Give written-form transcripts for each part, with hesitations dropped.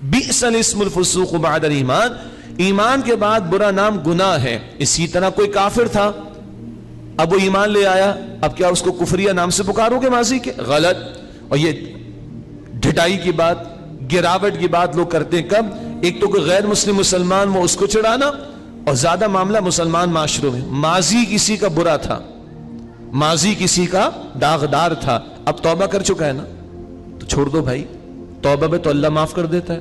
बि'सल इस्मुल फुसूक बअदल ईमान, ईमान के बाद बुरा नाम गुनाह है। इसी तरह कोई काफिर था, अब वो ईमान ले आया, अब क्या उसको कुफरिया नाम से पुकारोगे माजी के? गलत। और ये ढिठाई की बात, गिरावट की बात लोग करते हैं कब? एक तो कोई गैर मुस्लिम मुसलमान वो उसको चिढ़ाना, और ज्यादा मामला मुसलमान माशरों में, माजी किसी का बुरा था, माजी किसी का दागदार था, अब तौबा कर चुका है ना, तो छोड़ दो भाई, तौबा में तो अल्लाह माफ कर देता है।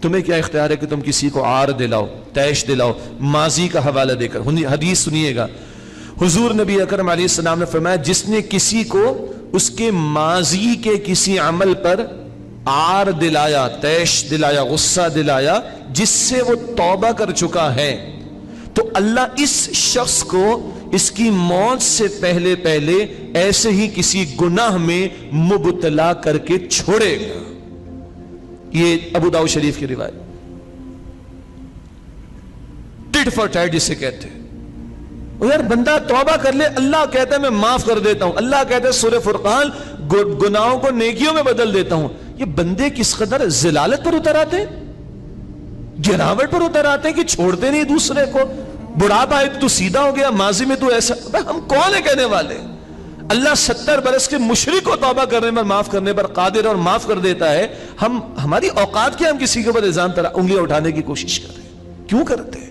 तुम्हें क्या इख्तियार है कि तुम किसी को आर दिलाओ, तैश दिलाओ माजी का हवाला देकर? हदीस सुनिएगा, हुजूर नबी अकरम अलैहिस्सलाम ने फरमाया, जिसने किसी को उसके माजी के किसी अमल पर आर दिलाया, तैश दिलाया, गुस्सा दिलाया, जिससे वो तौबा कर चुका है, तो अल्लाह इस शख्स को इसकी मौत से पहले पहले ऐसे ही किसी गुनाह में मुबतला करके छोड़ेगा। ये अबू दाऊद शरीफ की रिवायत, टिट फॉर टैट जिसे कहते हैं। यार बंदा तौबा कर ले, अल्लाह कहता है मैं माफ कर देता हूं, अल्लाह कहता है सूरह फुरकान गुनाहों को नेकियों में बदल देता हूं। ये बंदे किस कदर जिलालत पर उतर आते हैं, गिरावट पर उतर आते हैं कि छोड़ते नहीं दूसरे को। बुढ़ापा है तू सीधा हो गया, माजी में तू ऐसा, हम कौन है कहने वाले? अल्लाह 70 बरस के मुशरिक को तौबा करने पर, माफ करने पर कादिर और माफ कर देता है। हमारी औकात क्या, हम किसी के ऊपर इल्जाम उंगलियां उठाने की कोशिश कर रहे हैं, क्यों करते हैं?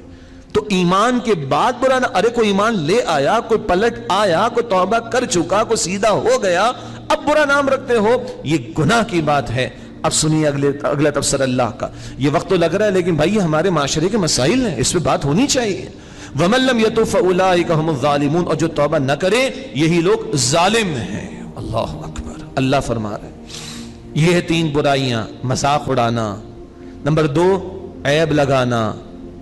तो ईमान के बाद बुरा ना, अरे कोई ईमान ले आया, कोई पलट आया, कोई तौबा कर चुका, कोई सीधा हो गया, अब बुरा नाम रखते हो, ये गुनाह की बात है। अब सुनिए अगला तफसर अल्लाह का। ये वक्त तो लग रहा है, लेकिन भाई ये हमारे माशरे के मसाइल हैं, इस पे बात होनी चाहिए। वमन लम यतूब फउलाइका हुमुज़ ज़ालिमून, और जो तौबा न करे यही लोग जालिम हैं। अल्लाह अकबर। अल्लाह फरमा रहे ये है 3 बुराइयां, मजाक उड़ाना, नंबर 2 ऐब लगाना,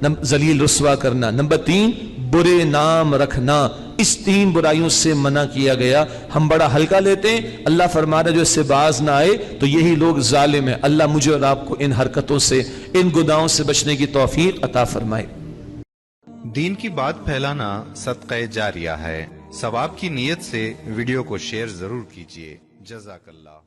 जलील रुस्वा करना, नंबर 3 बुरे नाम रखना। इस 3 बुराइयों से मना किया गया। हम बड़ा हल्का लेते हैं, अल्लाह फरमा रहा है जो इससे बाज ना आए तो यही लोग जालिम है। अल्लाह मुझे और आपको इन हरकतों से, इन गुनाहों से बचने की तौफीक अता फरमाए। दीन की बात फैलाना सदक़े जारिया है। सवाब की नीयत से वीडियो को शेयर जरूर कीजिए। जज़ाकल्लाह।